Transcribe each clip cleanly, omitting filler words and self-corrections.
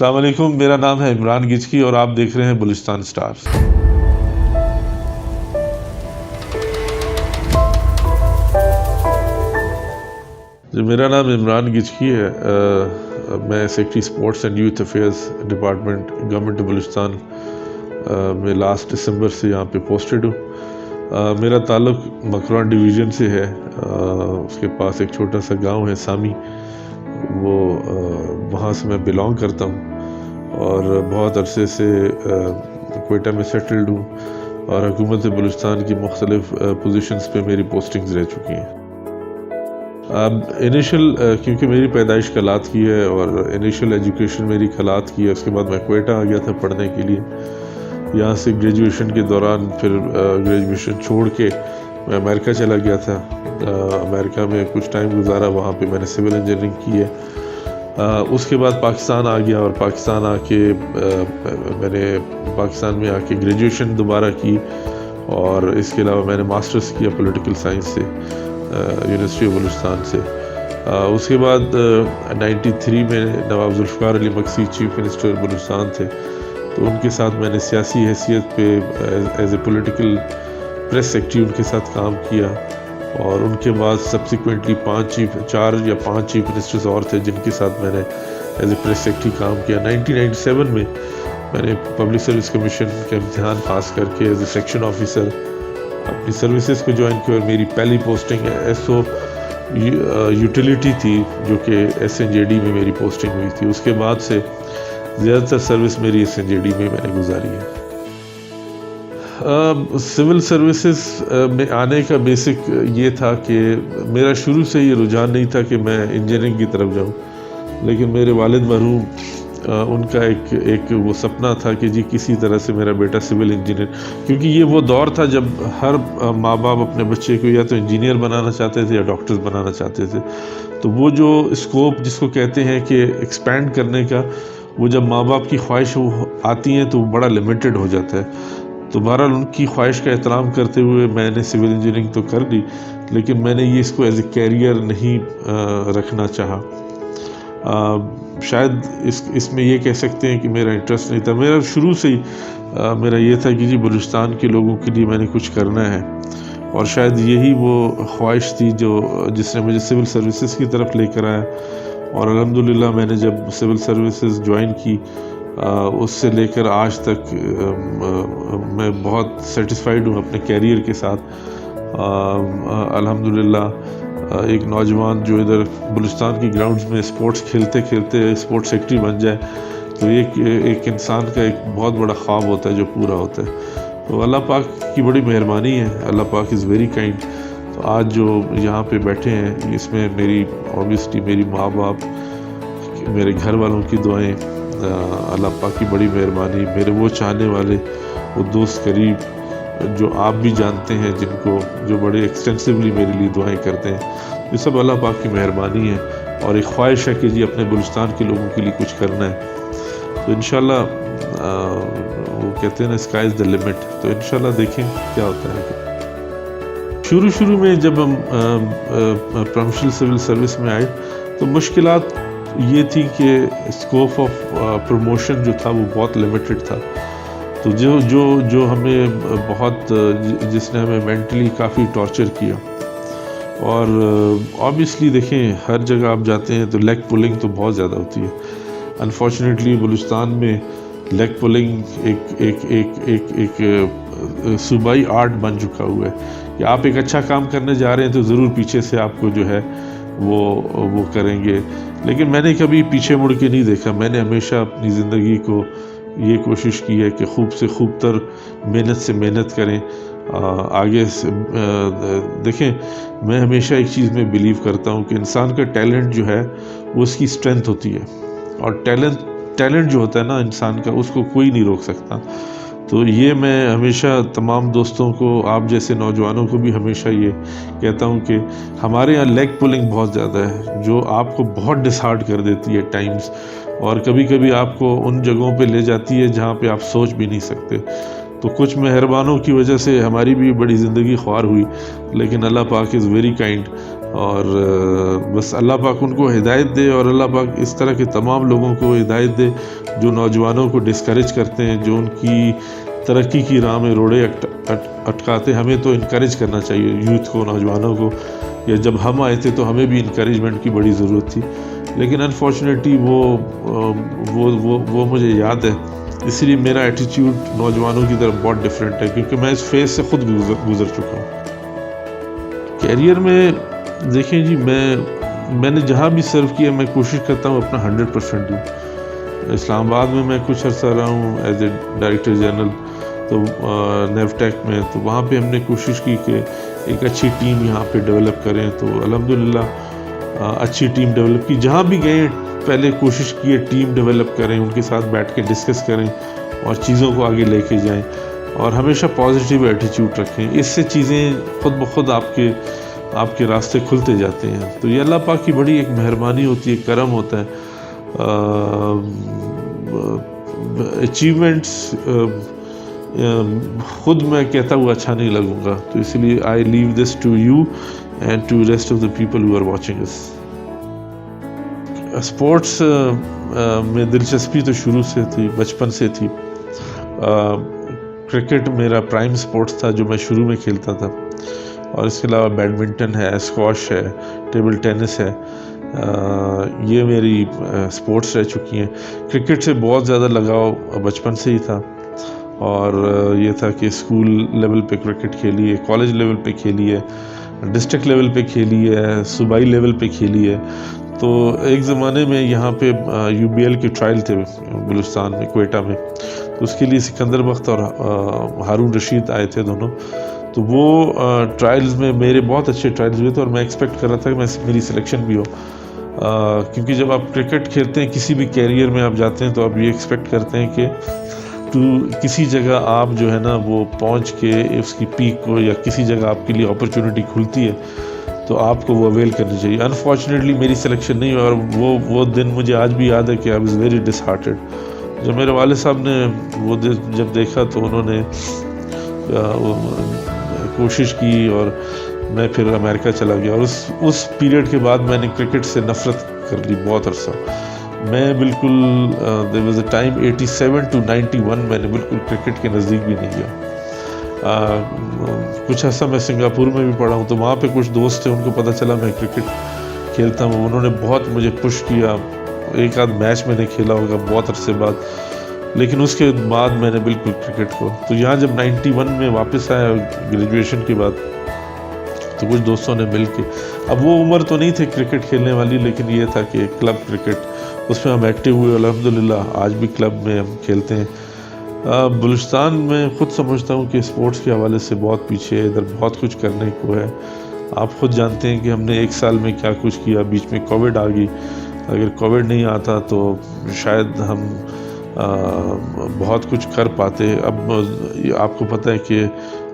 السلام علیکم، میرا نام ہے عمران گجکی اور آپ دیکھ رہے ہیں بلوچستان سٹارز۔ میرا نام عمران گجکی ہے، میں secretary sports and youth affairs department government Balochistan میں لاسٹ دسمبر سے یہاں پہ پوسٹڈ ہوں۔ میرا تعلق مکروان ڈویژن سے ہے، اس کے پاس ایک چھوٹا سا گاؤں ہے سامی، وہ وہاں سے میں بلانگ کرتا ہوں اور بہت عرصے سے کوئٹہ میں سیٹلڈ ہوں اور حکومت بلوچستان کی مختلف پوزیشنز پہ میری پوسٹنگز رہ چکی ہیں۔ اب انیشل کیونکہ میری پیدائش کلات کی ہے اور انیشل ایجوکیشن میری کلات کی ہے، اس کے بعد میں کوئٹہ آ گیا تھا پڑھنے کے لیے۔ یہاں سے گریجویشن کے دوران پھر گریجویشن چھوڑ کے میں امریکہ چلا گیا تھا۔ امریکہ میں کچھ ٹائم گزارا، وہاں پہ میں نے سول انجینئرنگ کی ہے۔ اس کے بعد پاکستان آ گیا اور پاکستان آ کے میں نے پاکستان میں آ کے گریجویشن دوبارہ کی اور اس کے علاوہ میں نے ماسٹرز کیا پولیٹیکل سائنس سے یونیورسٹی آف بلوچستان سے۔ اس کے بعد 93 میں نواب ذوالفقار علی مکسی چیف منسٹر بلوچستان تھے، تو ان کے ساتھ میں نے سیاسی حیثیت پہ as a political press secretary ان کے ساتھ کام کیا، اور ان کے بعد سبسیکوینٹلی 4 یا 5 چیف منسٹرز اور تھے جن کے ساتھ میں نے ایز اے پریس سیکرٹری کام کیا۔ 1997 میں میں نے پبلک سروس کمیشن کا امتحان پاس کر کے ایز اے سیکشن آفیسر اپنی سروسز کو جوائن کیا، اور میری پہلی پوسٹنگ ایس او یوٹیلیٹی تھی جو کہ SNJD میں میری پوسٹنگ ہوئی تھی۔ اس کے بعد سے زیادہ تر سروس میری SNJD میں نے گزاری ہے۔ سول سروسز میں آنے کا بیسک یہ تھا کہ میرا شروع سے یہ رجحان نہیں تھا کہ میں انجینئرنگ کی طرف جاؤں، لیکن میرے والد مرحوم ان کا ایک وہ سپنا تھا کہ جی کسی طرح سے میرا بیٹا سول انجینئر، کیونکہ یہ وہ دور تھا جب ہر ماں باپ اپنے بچے کو یا تو انجینئر بنانا چاہتے تھے یا ڈاکٹرز بنانا چاہتے تھے، تو وہ جو اسکوپ جس کو کہتے ہیں کہ ایکسپینڈ کرنے کا، وہ جب ماں باپ کی خواہش آتی ہیں تو وہ بڑا لمیٹڈ ہو جاتا ہے۔ تو بہرحال ان کی خواہش کا احترام کرتے ہوئے میں نے سول انجینئرنگ تو کر لی، لیکن میں نے یہ اس کو ایز اے کیریئر نہیں رکھنا چاہا۔ شاید اس میں یہ کہہ سکتے ہیں کہ میرا انٹرسٹ نہیں تھا، میرا شروع سے ہی میرا یہ تھا کہ جی بلوچستان کے لوگوں کے لیے میں نے کچھ کرنا ہے، اور شاید یہی وہ خواہش تھی جس نے مجھے سول سروسز کی طرف لے کر آیا۔ اور الحمدللہ میں نے جب سول سروسز جوائن کی، اس سے لے کر آج تک میں بہت سیٹسفائیڈ ہوں اپنے کیریئر کے ساتھ۔ الحمدللہ ایک نوجوان جو ادھر بلوچستان کی گراؤنڈز میں اسپورٹس کھیلتے کھیلتے اسپورٹس سیکرٹری بن جائے تو ایک انسان کا ایک بہت بڑا خواب ہوتا ہے جو پورا ہوتا ہے۔ تو اللہ پاک کی بڑی مہربانی ہے، اللہ پاک از ویری کائنڈ۔ تو آج جو یہاں پہ بیٹھے ہیں اس میں میری اوبیسلی میری ماں باپ، میرے گھر والوں کی دعائیں، اللہ پاک کی بڑی مہربانی، میرے وہ چاہنے والے، وہ دوست قریب جو آپ بھی جانتے ہیں، جو بڑے ایکسٹینسولی میرے لیے دعائیں کرتے ہیں، یہ سب اللہ پاک کی مہربانی ہے، اور ایک خواہش ہے کہ جی اپنے بلوچستان کے لوگوں کے لیے کچھ کرنا ہے۔ تو انشاءاللہ وہ کہتے ہیں نا اسکائی از دا لمٹ، تو انشاءاللہ دیکھیں کیا ہوتا ہے۔ شروع میں جب ہم پروفیشنل سول سروس میں آئے تو مشکلات یہ تھی کہ اسکوپ آف پروموشن جو تھا وہ بہت لمیٹڈ تھا، تو جو ہمیں بہت جس نے ہمیں مینٹلی کافی ٹارچر کیا، اور آبویسلی دیکھیں ہر جگہ آپ جاتے ہیں تو لیگ پولنگ تو بہت زیادہ ہوتی ہے۔ انفارچونیٹلی بلوچستان میں لیگ پولنگ ایک صوبائی آرٹ بن چکا ہوا ہے کہ آپ ایک اچھا کام کرنے جا رہے ہیں تو ضرور پیچھے سے آپ کو جو ہے وہ کریں گے، لیکن میں نے کبھی پیچھے مڑ کے نہیں دیکھا۔ میں نے ہمیشہ اپنی زندگی کو یہ کوشش کی ہے کہ خوب سے خوب تر محنت سے محنت کریں، آگے سے دیکھیں۔ میں ہمیشہ ایک چیز میں بلیو کرتا ہوں کہ انسان کا ٹیلنٹ جو ہے وہ اس کی اسٹرینتھ ہوتی ہے، اور ٹیلنٹ جو ہوتا ہے نا انسان کا، اس کو کوئی نہیں روک سکتا۔ تو یہ میں ہمیشہ تمام دوستوں کو، آپ جیسے نوجوانوں کو بھی ہمیشہ یہ کہتا ہوں کہ ہمارے یہاں لیگ پولنگ بہت زیادہ ہے جو آپ کو بہت ڈسہارٹ کر دیتی ہے ٹائمز، اور کبھی کبھی آپ کو ان جگہوں پہ لے جاتی ہے جہاں پہ آپ سوچ بھی نہیں سکتے۔ تو کچھ مہربانوں کی وجہ سے ہماری بھی بڑی زندگی خوار ہوئی، لیکن اللہ پاک از ویری کائنڈ، اور بس اللہ پاک ان کو ہدایت دے، اور اللہ پاک اس طرح کے تمام لوگوں کو ہدایت دے جو نوجوانوں کو ڈسکریج کرتے ہیں، جو ان کی ترقی کی راہ میں روڑے اٹکاتے. ہمیں تو انکریج کرنا چاہیے یوتھ کو، نوجوانوں کو. یا جب ہم آئے تھے تو ہمیں بھی انکریجمنٹ کی بڑی ضرورت تھی، لیکن انفارچونیٹلی وہ مجھے یاد ہے. اس لیے میرا ایٹیٹیوڈ نوجوانوں کی طرف بہت ڈفرینٹ ہے، کیونکہ میں اس فیز سے خود گزر چکا ہوں. کیریئر میں دیکھیں جی، میں نے جہاں بھی سرو کیا میں کوشش کرتا ہوں اپنا 100% دوں. اسلام آباد میں کچھ عرصہ رہا ہوں ایز اے ڈائریکٹر جنرل، تو نیوٹیک میں، تو وہاں پہ ہم نے کوشش کی کہ ایک اچھی ٹیم یہاں پہ ڈیولپ کریں. تو الحمدللہ اچھی ٹیم ڈیولپ کی. جہاں بھی گئے پہلے کوشش کی ہے ٹیم ڈیولپ کریں، ان کے ساتھ بیٹھ کے ڈسکس کریں اور چیزوں کو آگے لے کے جائیں، اور ہمیشہ پازیٹیو ایٹیٹیوڈ رکھیں. اس سے چیزیں خود بخود آپ کے راستے کھلتے جاتے ہیں. تو یہ اللہ پاک کی بڑی ایک مہربانی ہوتی ہے، کرم ہوتا ہے. اچیومنٹس خود میں کہتا ہوا اچھا نہیں لگوں گا، تو اس لیے I leave this to you and to rest of the people who are watching us. Sports میں دلچسپی تو شروع سے تھی، بچپن سے تھی. کرکٹ میرا پرائم اسپورٹس تھا جو میں شروع میں کھیلتا تھا، اور اس کے علاوہ بیڈمنٹن ہے، اسکواش ہے، ٹیبل ٹینس ہے. یہ میری اسپورٹس رہ چکی ہیں. کرکٹ سے بہت زیادہ لگاؤ بچپن سے ہی تھا، اور یہ تھا کہ اسکول لیول پہ کرکٹ کھیلی ہے، کالج لیول پہ کھیلی ہے، ڈسٹرکٹ لیول پہ کھیلی ہے، صوبائی لیول پہ کھیلی ہے. تو ایک زمانے میں یہاں پہ UBL کے ٹرائل تھے بلوچستان میں، کوئٹہ میں، تو اس کے لیے سکندر بخت اور ہارون رشید آئے تھے دونوں. تو وہ ٹرائلز میں میرے بہت اچھے ٹرائلز ہوئے تھے، اور میں ایکسپیکٹ کر رہا تھا کہ میری سلیکشن بھی ہو. کیونکہ جب آپ کرکٹ کھیلتے ہیں، کسی بھی کیریئر میں آپ جاتے ہیں، تو آپ یہ ایکسپیکٹ کرتے ہیں کہ کسی جگہ آپ جو ہے نا وہ پہنچ کے اس کی پیک کو، یا کسی جگہ آپ کے لیے اپرچونٹی کھلتی ہے تو آپ کو وہ اویل کرنی چاہیے. انفارچونیٹلی میری سلیکشن نہیں ہوئی، اور وہ دن مجھے آج بھی یاد ہے کہ I was very dishearted. جب میرے والد صاحب نے وہ جب دیکھا تو انہوں نے کوشش کی، اور میں پھر امریکہ چلا گیا. اور اس پیریڈ کے بعد میں نے کرکٹ سے نفرت کر لی بہت عرصہ. میں بالکل there was a time 87 to 91 میں نے بالکل کرکٹ کے نزدیک بھی نہیں گیا. کچھ عرصہ میں سنگاپور میں بھی پڑھا ہوں، تو وہاں پہ کچھ دوست تھے، ان کو پتہ چلا میں کرکٹ کھیلتا ہوں. انہوں نے بہت مجھے پش کیا. ایک آدھ میچ میں نے کھیلا ہوگا بہت عرصے بعد، لیکن اس کے بعد میں نے بالکل کرکٹ کو. تو یہاں جب 91 میں واپس آیا گریجویشن کے بعد، تو کچھ دوستوں نے مل کے، اب وہ عمر تو نہیں تھے کرکٹ کھیلنے والی، لیکن یہ تھا کہ کلب کرکٹ، اس میں ہم ایکٹیو ہوئے. الحمدللہ آج بھی کلب میں ہم کھیلتے ہیں. بلوچستان میں خود سمجھتا ہوں کہ اسپورٹس کے حوالے سے بہت پیچھے ہے، ادھر بہت کچھ کرنے کو ہے. آپ خود جانتے ہیں کہ ہم نے ایک سال میں کیا کچھ کیا. بیچ میں کووڈ آ گئی. اگر کووڈ نہیں آتا تو شاید ہم بہت کچھ کر پاتے. اب آپ کو پتہ ہے کہ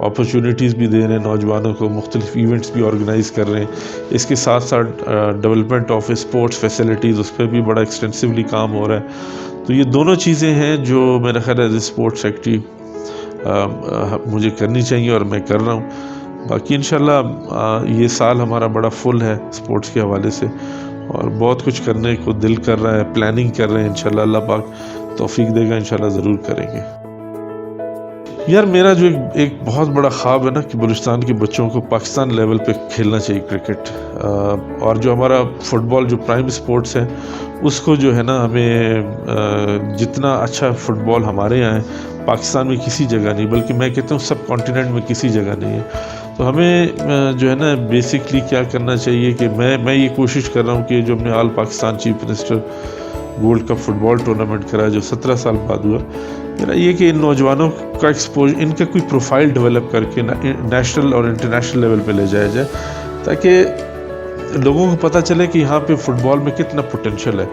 اپرچونیٹیز بھی دے رہے ہیں نوجوانوں کو، مختلف ایونٹس بھی آرگنائز کر رہے ہیں. اس کے ساتھ ساتھ ڈیولپمنٹ آف اسپورٹس فیسلٹیز، اس پہ بھی بڑا ایکسٹینسولی کام ہو رہا ہے. تو یہ دونوں چیزیں ہیں جو میرا خیال ہے ایز اے اسپورٹس ایکٹیو مجھے کرنی چاہیے، اور میں کر رہا ہوں. باقی انشاءاللہ یہ سال ہمارا بڑا فل ہے اسپورٹس کے حوالے سے، اور بہت کچھ کرنے کو دل کر رہا ہے، پلاننگ کر رہے ہیں. انشاءاللہ اللہ پاک توفیق دے گا، انشاءاللہ ضرور کریں گے. یار میرا جو ایک بہت بڑا خواب ہے نا کہ بلوچستان کے بچوں کو پاکستان لیول پہ کھیلنا چاہیے کرکٹ. اور جو ہمارا فٹ بال جو پرائم اسپورٹس ہے، اس کو جو ہے نا ہمیں جتنا اچھا فٹ بال ہمارے یہاں ہے پاکستان میں کسی جگہ نہیں، بلکہ میں کہتا ہوں سب کانٹیننٹ میں کسی جگہ نہیں ہے. تو ہمیں جو ہے نا بیسکلی کیا کرنا چاہیے کہ میں یہ کوشش کر رہا ہوں کہ جو ہم نے all Pakistan chief minister gold cup football tournament کرا جو 17 سال بعد ہوا، میرا یہ کہ ان نوجوانوں کا ایکسپوجر، ان کا کوئی پروفائل ڈیولپ کر کے نیشنل اور انٹرنیشنل لیول پہ لے جایا جائے، تاکہ لوگوں کو پتہ چلے کہ یہاں پہ فٹ بال میں کتنا پوٹینشیل ہے.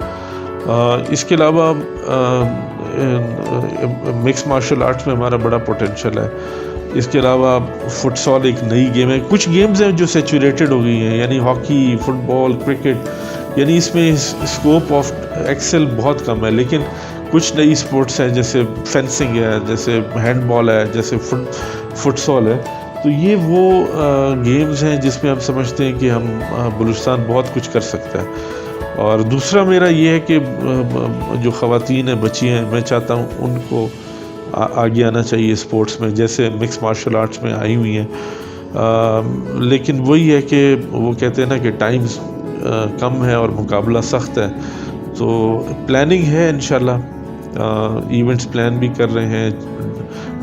اس کے علاوہ مکس مارشل آرٹس میں ہمارا بڑا پوٹینشیل ہے. اس کے علاوہ فٹ سال ایک نئی گیم ہے. کچھ گیمز ہیں جو سیچوریٹڈ ہو گئی ہیں، یعنی ہاکی، فٹ بال، کرکٹ، یعنی اس میں اسکوپ آف ایکسل بہت کم ہے. لیکن کچھ نئی اسپورٹس ہیں جیسے فینسنگ ہے، جیسے ہینڈ بال ہے، جیسے فٹ سال ہے، تو یہ وہ گیمز ہیں جس میں ہم سمجھتے ہیں کہ ہم بلوچستان بہت کچھ کر سکتا ہے. اور دوسرا میرا یہ ہے کہ جو خواتین ہیں، بچی ہیں، میں چاہتا ہوں ان کو آگے آنا چاہیے اسپورٹس میں، جیسے مکس مارشل آرٹس میں آئی ہوئی ہیں. لیکن وہی ہے کہ وہ کہتے ہیں نا کہ ٹائم کم ہے اور مقابلہ سخت ہے. تو پلاننگ ہے انشاءاللہ، ایونٹس پلان بھی کر رہے ہیں،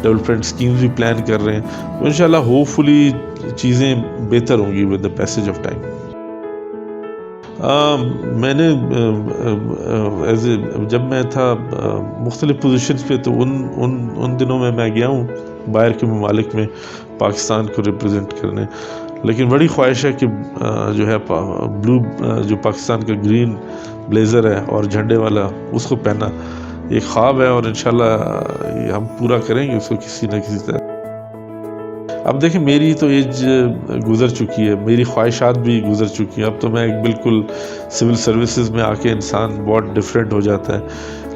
ڈیولپمنٹ اسکیمز بھی پلان کر رہے ہیں. تو انشاءاللہ ہوپفلی چیزیں بہتر ہوں گی with the passage of time. میں نے جب میں تھا مختلف پوزیشنز پہ، تو ان دنوں میں گیا ہوں باہر کے ممالک میں پاکستان کو ریپرزینٹ کرنے. لیکن بڑی خواہش ہے کہ جو ہے بلو، جو پاکستان کا گرین بلیزر ہے اور جھنڈے والا، اس کو پہنا. ایک خواب ہے اور انشاءاللہ ہم پورا کریں گے اس کو کسی نہ کسی طرح. اب دیکھیں میری تو ایج گزر چکی ہے، میری خواہشات بھی گزر چکی ہیں. اب تو میں بالکل سول سروسز میں آ کے انسان بہت ڈفرینٹ ہو جاتا ہے.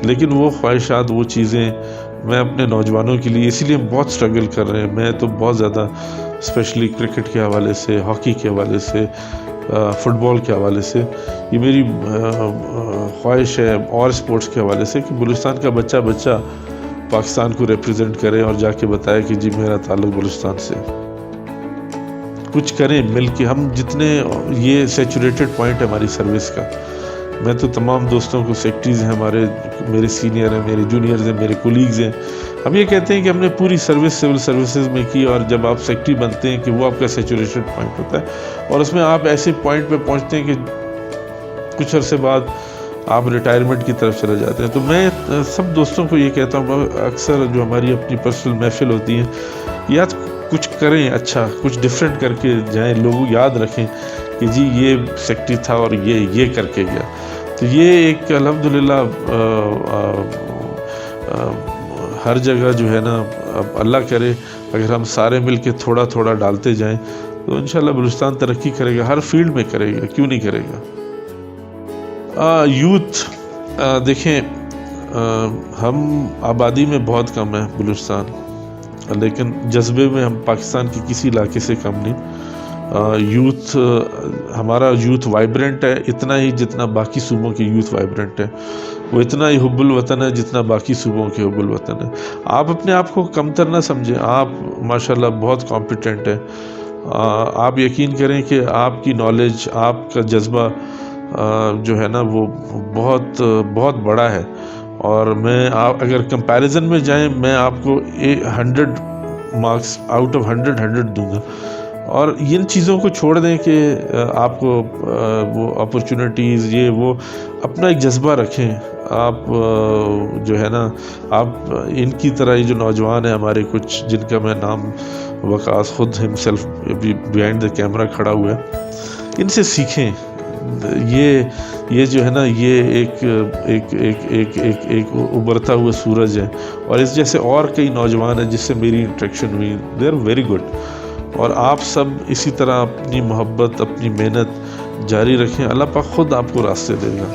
لیکن وہ خواہشات، وہ چیزیں میں اپنے نوجوانوں کے لیے، اسی لیے ہم بہت سٹرگل کر رہے ہیں. میں تو بہت زیادہ اسپیشلی کرکٹ کے حوالے سے، ہاکی کے حوالے سے، فٹ بال کے حوالے سے، یہ میری خواہش ہے، اور اسپورٹس کے حوالے سے، کہ بلوچستان کا بچہ پاکستان کو ریپرزینٹ کرے اور جا کے بتائے کہ جی میرا تعلق بلوچستان سے. کچھ کریں مل کے. ہم جتنے، یہ سیچوریٹڈ پوائنٹ ہے ہماری سروس کا. میں تو تمام دوستوں کو، سیکٹریز ہیں ہمارے، میرے سینئر ہیں، میرے جونیئرز ہیں، میرے کولیگز ہیں، ہم یہ کہتے ہیں کہ ہم نے پوری سروس سول سروسز میں کی. اور جب آپ سیکٹری بنتے ہیں کہ وہ آپ کا سیچوریٹڈ پوائنٹ ہوتا ہے، اور اس میں آپ ایسے پوائنٹ پہ پہنچتے ہیں کہ کچھ عرصے بعد آپ ریٹائرمنٹ کی طرف چلے جاتے ہیں. تو میں سب دوستوں کو یہ کہتا ہوں، اکثر جو ہماری اپنی پرسنل محفل ہوتی ہے، یا کچھ کریں اچھا، کچھ ڈفرینٹ کر کے جائیں، لوگوں یاد رکھیں کہ جی یہ سیکٹری تھا اور یہ کر کے گیا. تو یہ ایک الحمدللہ ہر جگہ جو ہے نا، اب اللہ کرے اگر ہم سارے مل کے تھوڑا تھوڑا ڈالتے جائیں تو انشاءاللہ بلوچستان ترقی کرے گا، ہر فیلڈ میں کرے گا، کیوں نہیں کرے گا. یوتھ، دیکھیں ہم آبادی میں بہت کم ہیں بلوچستان، لیکن جذبے میں ہم پاکستان کے کسی علاقے سے کم نہیں. یوتھ، ہمارا یوتھ وائبرنٹ ہے اتنا ہی جتنا باقی صوبوں کے یوتھ وائبرنٹ ہے. وہ اتنا ہی حب الوطن ہے جتنا باقی صوبوں کے حب الوطن ہے. آپ اپنے آپ کو کمتر نہ سمجھیں، آپ ماشاءاللہ بہت کمپیٹنٹ ہیں. آپ یقین کریں کہ آپ کی نالج، آپ کا جذبہ جو ہے نا وہ بہت بہت بڑا ہے. اور میں اگر کمپیریزن میں جائیں، میں آپ کو 100 مارکس آؤٹ آف 100 دوں گا. اور ان چیزوں کو چھوڑ دیں کہ آپ کو وہ اپرچونٹیز، یہ وہ، اپنا ایک جذبہ رکھیں. آپ جو ہے نا، آپ ان کی طرح یہ جو نوجوان ہیں ہمارے کچھ، جن کا میں نام وقاص خود ہمسیلف بیہائنڈ دا کیمرہ کھڑا ہوا ہے، ان سے سیکھیں. یہ جو ہے نا، یہ ایک ابھرتا ہوا سورج ہے. اور اس جیسے اور کئی نوجوان ہیں جس سے میری انٹریکشن ہوئی، دے آر ویری گڈ. اور آپ سب اسی طرح اپنی محبت، اپنی محنت جاری رکھیں، اللہ پاک خود آپ کو راستے دے گا.